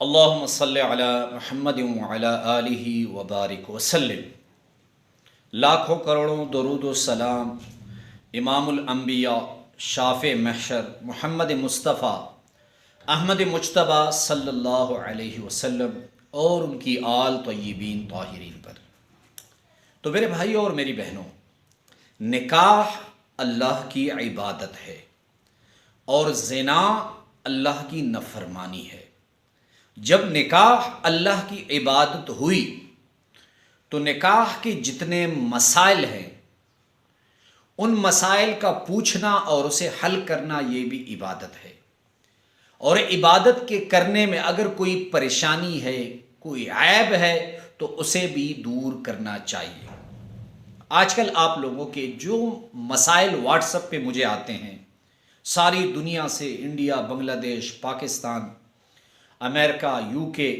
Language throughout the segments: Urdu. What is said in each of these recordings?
اللہم صلی علی محمد وعلی آلہ وبارک وسلم۔ لاکھوں کروڑوں درود و سلام امام الانبیاء شافع محشر محمد مصطفیٰ احمد مجتبیٰ صلی اللہ علیہ وسلم اور ان کی آل طیبین طاہرین پر۔ تو میرے بھائیوں اور میری بہنوں، نکاح اللہ کی عبادت ہے اور زنا اللہ کی نافرمانی ہے۔ جب نکاح اللہ کی عبادت ہوئی تو نکاح کے جتنے مسائل ہیں ان مسائل کا پوچھنا اور اسے حل کرنا یہ بھی عبادت ہے، اور عبادت کے کرنے میں اگر کوئی پریشانی ہے، کوئی عیب ہے تو اسے بھی دور کرنا چاہیے۔ آج کل آپ لوگوں کے جو مسائل واٹس ایپ پہ مجھے آتے ہیں ساری دنیا سے، انڈیا، بنگلہ دیش، پاکستان، امریکہ، یو کے،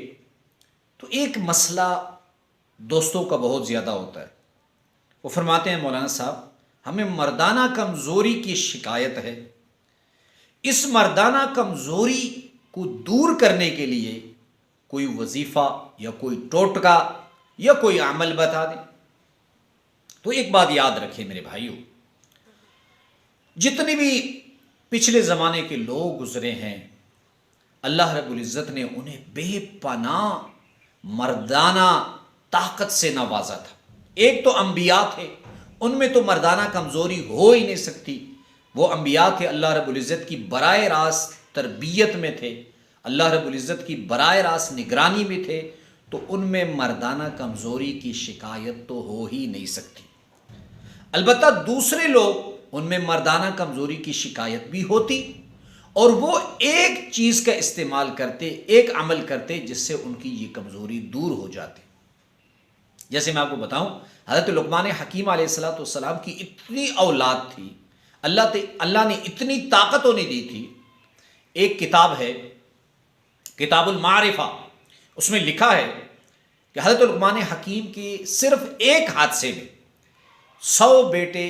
تو ایک مسئلہ دوستوں کا بہت زیادہ ہوتا ہے۔ وہ فرماتے ہیں مولانا صاحب ہمیں مردانہ کمزوری کی شکایت ہے، اس مردانہ کمزوری کو دور کرنے کے لیے کوئی وظیفہ یا کوئی ٹوٹکا یا کوئی عمل بتا دیں۔ تو ایک بات یاد رکھیں میرے بھائیوں، جتنے بھی پچھلے زمانے کے لوگ گزرے ہیں اللہ رب العزت نے انہیں بے پناہ مردانہ طاقت سے نوازا تھا۔ ایک تو انبیاء تھے، ان میں تو مردانہ کمزوری ہو ہی نہیں سکتی۔ وہ انبیاء تھے، اللہ رب العزت کی براہ راست تربیت میں تھے، اللہ رب العزت کی براہ راست نگرانی میں تھے، تو ان میں مردانہ کمزوری کی شکایت تو ہو ہی نہیں سکتی۔ البتہ دوسرے لوگ ان میں مردانہ کمزوری کی شکایت بھی ہوتی، اور وہ ایک چیز کا استعمال کرتے، ایک عمل کرتے جس سے ان کی یہ کمزوری دور ہو جاتی۔ جیسے میں آپ کو بتاؤں، حضرت لقمان حکیم علیہ السلام کی اتنی اولاد تھی، اللہ نے اتنی طاقت انہیں دی تھی۔ ایک کتاب ہے کتاب المعرفہ، اس میں لکھا ہے کہ حضرت لقمان حکیم کی صرف ایک حادثے میں 100 بیٹے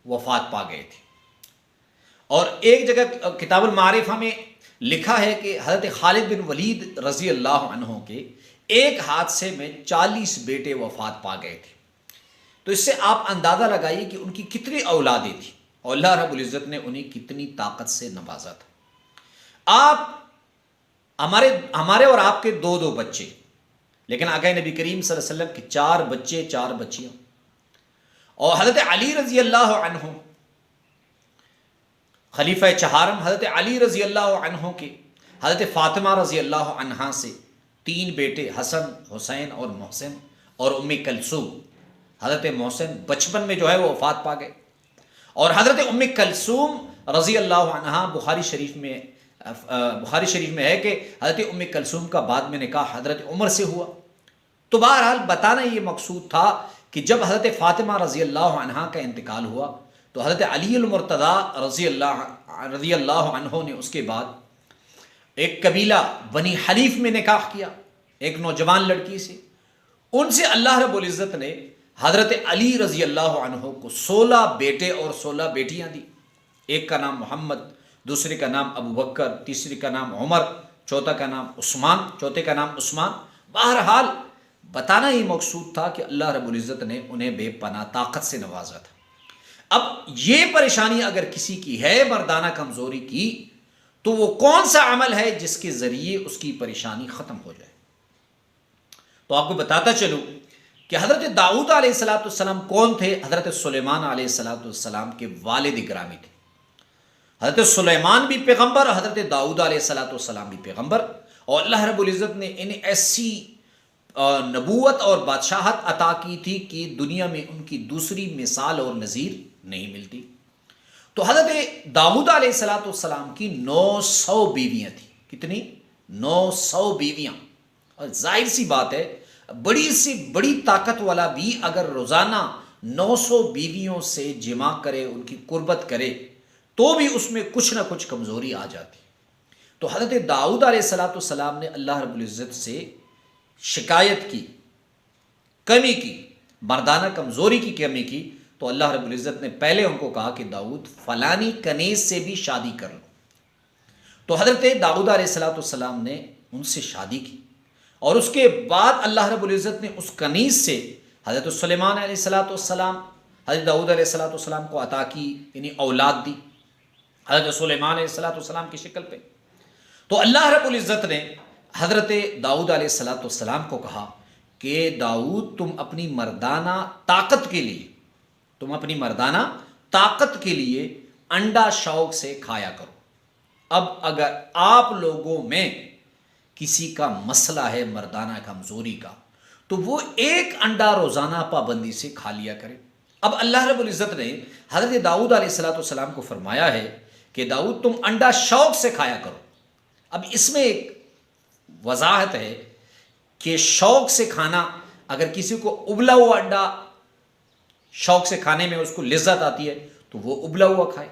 وفات پا گئے تھے، اور ایک جگہ کتاب المعرفہ میں لکھا ہے کہ حضرت خالد بن ولید رضی اللہ عنہ کے ایک حادثے میں 40 بیٹے وفات پا گئے تھے۔ تو اس سے آپ اندازہ لگائیے کہ ان کی کتنی اولادیں تھیں اور اللہ رب العزت نے انہیں کتنی طاقت سے نوازا تھا۔ آپ ہمارے اور آپ کے دو بچے، لیکن آقا نبی کریم صلی اللہ علیہ وسلم کے 4 بچے 4 بچیاں، اور حضرت علی رضی اللہ عنہ خلیفہ چہارم حضرت علی رضی اللہ عنہ کے حضرت فاطمہ رضی اللہ عنہا سے 3 بیٹے حسن، حسین اور محسن، اور ام کلثوم۔ حضرت محسن بچپن میں جو ہے وہ وفات پا گئے، اور حضرت ام کلثوم رضی اللہ عنہا بخاری شریف میں ہے کہ حضرت ام کلثوم کا بعد میں نکاح حضرت عمر سے ہوا۔ تو بہرحال بتانا یہ مقصود تھا کہ جب حضرت فاطمہ رضی اللہ عنہا کا انتقال ہوا تو حضرت علی المرتضیٰ رضی اللہ عنہ نے اس کے بعد ایک قبیلہ بنی حلیف میں نکاح کیا ایک نوجوان لڑکی سے۔ ان سے اللہ رب العزت نے حضرت علی رضی اللہ عنہ کو 16 بیٹے اور 16 بیٹیاں دی۔ ایک کا نام محمد، دوسرے کا نام ابو بکر، تیسرے کا نام عمر، چوتھے کا نام عثمان۔ بہرحال بتانا یہ مقصود تھا کہ اللہ رب العزت نے انہیں بے پناہ طاقت سے نوازا تھا۔ اب یہ پریشانی اگر کسی کی ہے مردانہ کمزوری کی، تو وہ کون سا عمل ہے جس کے ذریعے اس کی پریشانی ختم ہو جائے؟ تو آپ کو بتاتا چلوں کہ حضرت داؤد علیہ السلام کون تھے؟ حضرت سلیمان علیہ السلام کے والد گرامی تھے۔ حضرت سلیمان بھی پیغمبر، حضرت داؤد علیہ السلام بھی پیغمبر، اور اللہ رب العزت نے انہیں ایسی نبوت اور بادشاہت عطا کی تھی کہ دنیا میں ان کی دوسری مثال اور نظیر نہیں ملتی۔ تو حضرت داؤد علیہ السلام کی 900 بیویاں تھیں۔ کتنی؟ 900 بیویاں۔ اور ظاہر سی بات ہے، بڑی سی بڑی طاقت والا بھی اگر روزانہ 900 بیویوں سے جمع کرے، ان کی قربت کرے، تو بھی اس میں کچھ نہ کچھ کمزوری آ جاتی۔ تو حضرت داؤد علیہ السلام نے اللہ رب العزت سے شکایت کی، کمی کی، مردانہ کمزوری کی کمی کی، تو اللہ رب العزت نے پہلے ان کو کہا کہ داؤد فلانی کنیز سے بھی شادی کر لو۔ تو حضرت داؤد علیہ السلام نے ان سے شادی کی، اور اس کے بعد اللہ رب العزت نے اس کنیز سے حضرت سلیمان علیہ السلام حضرت داؤد علیہ السلام کو عطا کی، یعنی اولاد دی حضرت سلیمان علیہ السلام کی شکل پہ۔ تو اللہ رب العزت نے حضرت داؤد علیہ السلام کو کہا کہ داؤد تم اپنی مردانہ طاقت کے لیے انڈا شوق سے کھایا کرو۔ اب اگر آپ لوگوں میں کسی کا مسئلہ ہے مردانہ کمزوری کا، تو وہ ایک انڈا روزانہ پابندی سے کھا لیا کرے۔ اب اللہ رب العزت نے حضرت داؤد علیہ السلام کو فرمایا ہے کہ داؤد تم انڈا شوق سے کھایا کرو۔ اب اس میں ایک وضاحت ہے کہ شوق سے کھانا، اگر کسی کو ابلا ہوا انڈا شوق سے کھانے میں اس کو لذت آتی ہے تو وہ ابلا ہوا کھائے،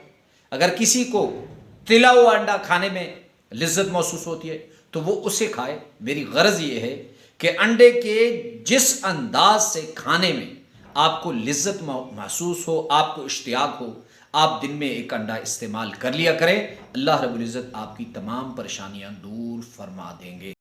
اگر کسی کو تلا ہوا انڈا کھانے میں لذت محسوس ہوتی ہے تو وہ اسے کھائے۔ میری غرض یہ ہے کہ انڈے کے جس انداز سے کھانے میں آپ کو لذت محسوس ہو، آپ کو اشتیاق ہو، آپ دن میں ایک انڈا استعمال کر لیا کریں۔ اللہ رب العزت آپ کی تمام پریشانیاں دور فرما دیں گے۔